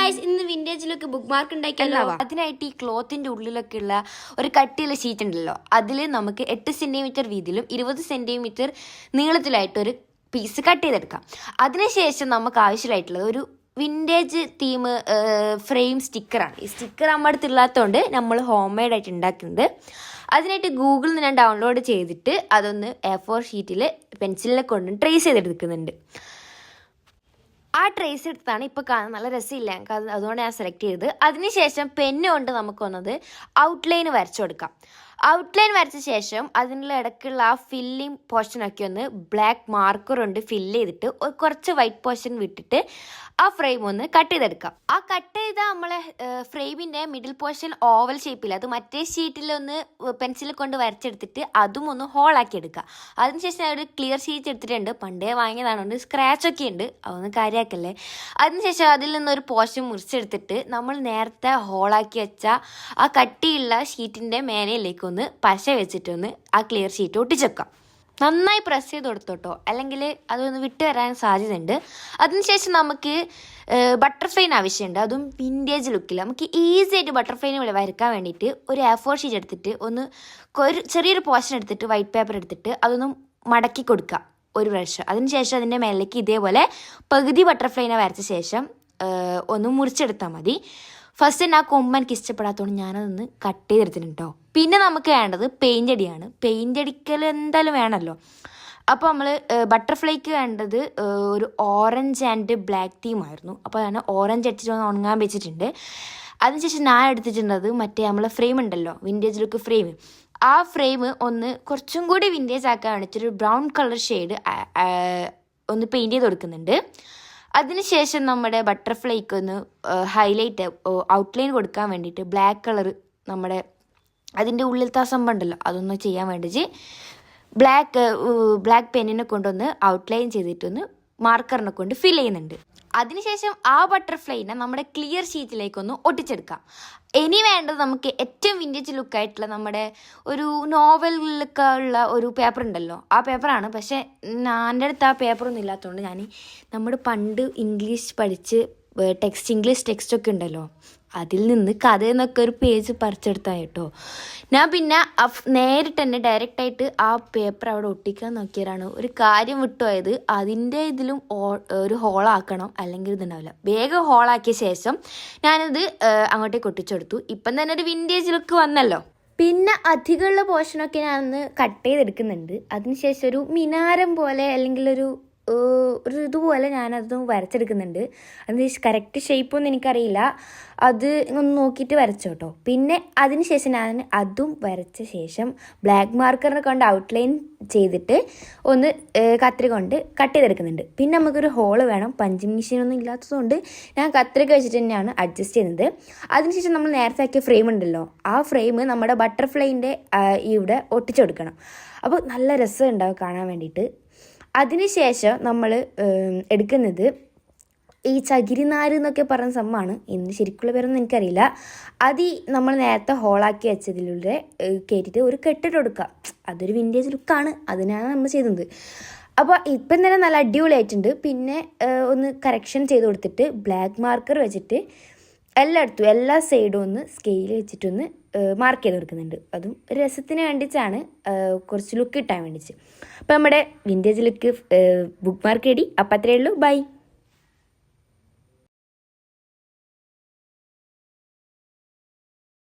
Guys, ഇന്ന് vintage look book mark ഉണ്ടാക്കിയല്ലോ. അതിനായിട്ട് ഈ ക്ലോത്തിന്റെ ഉള്ളിലൊക്കെ ഉള്ള ഒരു കട്ടിയുള്ള ഷീറ്റ് ഉണ്ടല്ലോ, അതിൽ നമുക്ക് 8 സെന്റിമീറ്റർ വീതിയിലും 20 സെന്റിമീറ്റർ നീളത്തിലായിട്ട് ഒരു പീസ് കട്ട് ചെയ്തെടുക്കാം. അതിനുശേഷം നമുക്ക് ആവശ്യമായിട്ടുള്ളത് ഒരു വിൻറ്റേജ് തീം ഫ്രെയിം സ്റ്റിക്കറാണ്. ഈ സ്റ്റിക്കർ നമ്മുടെ അടുത്തില്ലാത്തതുകൊണ്ട് നമ്മൾ ഹോം മെയ്ഡ് ആയിട്ട് ഉണ്ടാക്കുന്നത്. അതിനായിട്ട് ഗൂഗിളിൽ നിന്ന് ഞാൻ ഡൗൺലോഡ് ചെയ്തിട്ട് അതൊന്ന് A4 ഷീറ്റിൽ പെൻസിലിനെ കൊണ്ട് ട്രേസ് ചെയ്തെടുക്കുന്നുണ്ട്. ആ ട്രേസ് എടുത്താണ് ഇപ്പോൾ കാണാൻ നല്ല രസമില്ല എനിക്ക്, അതുകൊണ്ട് ഞാൻ സെലക്ട് ചെയ്തത്. അതിനുശേഷം പെന്ന് കൊണ്ട് നമുക്ക് വന്നത് ഔട്ട്ലൈൻ വരച്ചു കൊടുക്കാം. ഔട്ട്ലൈൻ വരച്ച ശേഷം അതിനുള്ള ഇടയ്ക്കുള്ള ആ ഫില്ലിങ് പോർഷനൊക്കെ ഒന്ന് ബ്ലാക്ക് മാർക്കർ കൊണ്ട് ഫില്ല് ചെയ്തിട്ട് കുറച്ച് വൈറ്റ് പോർഷൻ വിട്ടിട്ട് ആ ഫ്രെയിം ഒന്ന് കട്ട് ചെയ്തെടുക്കാം. ആ കട്ട് ചെയ്ത നമ്മളെ ഫ്രെയിമിൻ്റെ മിഡിൽ പോർഷൻ ഓവൽ ഷേപ്പിൽ അത് മറ്റേ ഷീറ്റിലൊന്ന് പെൻസിൽ കൊണ്ട് വരച്ചെടുത്തിട്ട് അതും ഒന്ന് ഹോളാക്കി എടുക്കുക. അതിനുശേഷം ഒരു ക്ലിയർ ഷീറ്റ് എടുത്തിട്ടുണ്ട്, പണ്ടേ വാങ്ങിയതാണ്, സ്ക്രാച്ചൊക്കെ ഉണ്ട്, അതൊന്ന് കാര്യമാക്കല്ലേ. അതിനുശേഷം അതിൽ നിന്നൊരു പോർഷൻ മുറിച്ചെടുത്തിട്ട് നമ്മൾ നേരത്തെ ഹോളാക്കി വെച്ച ആ കട്ടിയുള്ള ഷീറ്റിൻ്റെ മേനയിലേക്ക് ഒന്ന് പശ വെച്ചിട്ടൊന്ന് ആ ക്ലിയർ ഷീറ്റ് ഒട്ടിച്ചേക്കാം. നന്നായി പ്രസ് ചെയ്ത് കൊടുത്തോട്ടോ, അല്ലെങ്കിൽ അതൊന്ന് വിട്ട് വരാൻ സാധ്യതയുണ്ട്. അതിനുശേഷം നമുക്ക് ബട്ടർഫ്ലൈൻ ആവശ്യമുണ്ട്, അതും വിൻറ്റേജ് ലുക്കിൽ. നമുക്ക് ഈസി ആയിട്ട് ബട്ടർഫ്ലൈൻ വരയ്ക്കാൻ വേണ്ടിയിട്ട് ഒരു A4 ഷീറ്റ് എടുത്തിട്ട് ഒരു ചെറിയൊരു പോർഷൻ എടുത്തിട്ട് വൈറ്റ് പേപ്പർ എടുത്തിട്ട് അതൊന്ന് മടക്കി കൊടുക്കുക ഒരു പ്രാവശ്യം. അതിനുശേഷം അതിൻ്റെ മേലേക്ക് ഇതേപോലെ പകുതി ബട്ടർഫ്ലൈനെ വരച്ച ശേഷം ഒന്ന് മുറിച്ചെടുത്താൽ മതി. ഫസ്റ്റ് തന്നെ ആ കൊമ്പ് എനിക്ക് ഇഷ്ടപ്പെടാത്തതുകൊണ്ട് ഞാനതൊന്ന് കട്ട് ചെയ്തെടുത്തിട്ടുണ്ട് കേട്ടോ. പിന്നെ നമുക്ക് വേണ്ടത് പെയിൻ്റ് അടിയാണ്. പെയിൻ്റ് അടിക്കൽ എന്തായാലും വേണമല്ലോ. അപ്പോൾ നമ്മൾ ബട്ടർഫ്ലൈക്ക് വേണ്ടത് ഒരു ഓറഞ്ച് ആൻഡ് ബ്ലാക്ക് തീമായിരുന്നു. അപ്പോൾ ഞാൻ ഓറഞ്ച് അടിച്ചിട്ട് ഒന്ന് ഉണങ്ങാൻ വെച്ചിട്ടുണ്ട്. അതിനുശേഷം ഞാൻ എടുത്തിട്ടുള്ളത് മറ്റേ നമ്മളെ ഫ്രെയിം ഉണ്ടല്ലോ, വിൻറ്റേജ് ലുക്ക് ഫ്രെയിം. ആ ഫ്രെയിം ഒന്ന് കുറച്ചും കൂടി വിൻറ്റേജ് ആക്കാൻ വേണ്ടിയിട്ടൊരു ബ്രൗൺ കളർ ഷെയ്ഡ് ഒന്ന് പെയിൻറ്റ് ചെയ്ത് കൊടുക്കുന്നുണ്ട്. അതിനുശേഷം നമ്മുടെ ബട്ടർഫ്ലൈക്ക് ഒന്ന് ഹൈലൈറ്റ് ഔട്ട്ലൈൻ കൊടുക്കാൻ വേണ്ടിയിട്ട് ബ്ലാക്ക് കളർ നമ്മുടെ അതിൻ്റെ ഉള്ളിലത്തെ ആ സംഭവം ഉണ്ടല്ലോ അതൊന്ന് ചെയ്യാൻ വേണ്ടിയിട്ട് ബ്ലാക്ക് പെന്നിനെ കൊണ്ടൊന്ന് ഔട്ട്ലൈൻ ചെയ്തിട്ടൊന്ന് മാർക്കറിനെ കൊണ്ട് ഫിൽ ചെയ്യുന്നുണ്ട്. അതിനുശേഷം ആ ബട്ടർഫ്ലൈനെ നമ്മുടെ ക്ലിയർ ഷീറ്റിലേക്കൊന്ന് ഒട്ടിച്ചെടുക്കാം. ഇനി വേണ്ടത് നമുക്ക് ഏറ്റവും വിൻറ്റേജ് ലുക്കായിട്ടുള്ള നമ്മുടെ ഒരു നോവലിലൊക്കെ ഉള്ള ഒരു പേപ്പർ ഉണ്ടല്ലോ, ആ പേപ്പറാണ്. പക്ഷേ എൻ്റെ അടുത്ത് ആ പേപ്പറൊന്നും ഇല്ലാത്തതുകൊണ്ട് ഞാൻ നമ്മുടെ പണ്ട് ഇംഗ്ലീഷ് പഠിച്ച് ഇംഗ്ലീഷ് ടെക്സ്റ്റൊക്കെ ഉണ്ടല്ലോ അതിൽ നിന്ന് കഥ എന്നൊക്കെ ഒരു പേജ് പറിച്ചെടുത്താൽ കേട്ടോ. ഞാൻ പിന്നെ നേരിട്ട് തന്നെ ഡയറക്റ്റായിട്ട് ആ പേപ്പർ അവിടെ ഒട്ടിക്കാൻ നോക്കിയതാണ് ഒരു കാര്യം വിട്ടുപോയത്. അതിൻ്റെ ഇതിലും ഒരു ഹോളാക്കണം, അല്ലെങ്കിൽ ഇതുണ്ടാവില്ല. വേഗം ഹോളാക്കിയ ശേഷം ഞാനത് അങ്ങോട്ടേക്ക് ഒട്ടിച്ചെടുത്തു. ഇപ്പം തന്നെ ഒരു വിൻറ്റേജ് ലുക്ക് വന്നല്ലോ. പിന്നെ അധികമുള്ള പോർഷനൊക്കെ ഞാനൊന്ന് കട്ട് ചെയ്തെടുക്കുന്നുണ്ട്. അതിനുശേഷം ഒരു മിനാരം പോലെ അല്ലെങ്കിൽ ഒരു ഇതുപോലെ ഞാനത് വരച്ചെടുക്കുന്നുണ്ട്. അതിന് കറക്റ്റ് ഷേപ്പൊന്നും എനിക്കറിയില്ല, അത് ഒന്ന് നോക്കിയിട്ട് വരച്ചു കേട്ടോ. പിന്നെ അതിന് ശേഷം ഞാൻ അതും വരച്ച ശേഷം ബ്ലാക്ക് മാർക്കറിനെ കൊണ്ട് ഔട്ട്ലൈൻ ചെയ്തിട്ട് ഒന്ന് കത്രിക കൊണ്ട് കട്ട് ചെയ്തെടുക്കുന്നുണ്ട്. പിന്നെ നമുക്കൊരു ഹോള് വേണം, പഞ്ചിങ് മെഷീനൊന്നും ഇല്ലാത്തതുകൊണ്ട് ഞാൻ കത്രിക വെച്ചിട്ട് തന്നെയാണ് അഡ്ജസ്റ്റ് ചെയ്യുന്നത്. അതിനുശേഷം നമ്മൾ നേരത്തെ ആക്കിയ ഫ്രെയിം ഉണ്ടല്ലോ, ആ ഫ്രെയിം നമ്മുടെ ബട്ടർഫ്ലൈൻ്റെ ഇവിടെ ഒട്ടിച്ചു കൊടുക്കണം. അപ്പോൾ നല്ല രസം ഉണ്ടാവും കാണാൻ വേണ്ടിയിട്ട്. അതിനുശേഷം നമ്മൾ എടുക്കുന്നത് ഈ ചകിരിനാര് എന്നൊക്കെ പറയുന്ന സംഭവമാണ്, എന്ത് ശരിക്കുള്ള പേരൊന്നും എനിക്കറിയില്ല. അത് നമ്മൾ നേരത്തെ ഹോളാക്കി വെച്ചതിലൂടെ കയറ്റിയിട്ട് ഒരു കെട്ടിട്ട് കൊടുക്കുക. അതൊരു വിൻറ്റേജ് ലുക്കാണ്, അതിനാണ് നമ്മൾ ചെയ്തത്. അപ്പോൾ ഇപ്പം തന്നെ നല്ല അടിപൊളിയായിട്ടുണ്ട്. പിന്നെ ഒന്ന് കറക്ഷൻ ചെയ്ത് കൊടുത്തിട്ട് ബ്ലാക്ക് മാർക്കർ വെച്ചിട്ട് എല്ലായിടത്തും എല്ലാ സൈഡും ഒന്ന് സ്കെയിൽ വെച്ചിട്ടൊന്ന് മാർക്ക് ചെയ്ത് കൊടുക്കുന്നുണ്ട്. അതും രസത്തിന് വേണ്ടിയിട്ടാണ്, കുറച്ച് ലുക്ക് കിട്ടാൻ വേണ്ടിയിട്ട്. അപ്പോൾ നമ്മുടെ vintage look book mark ready. അപ്പം അത്രയേ ഉള്ളൂ. ബൈ.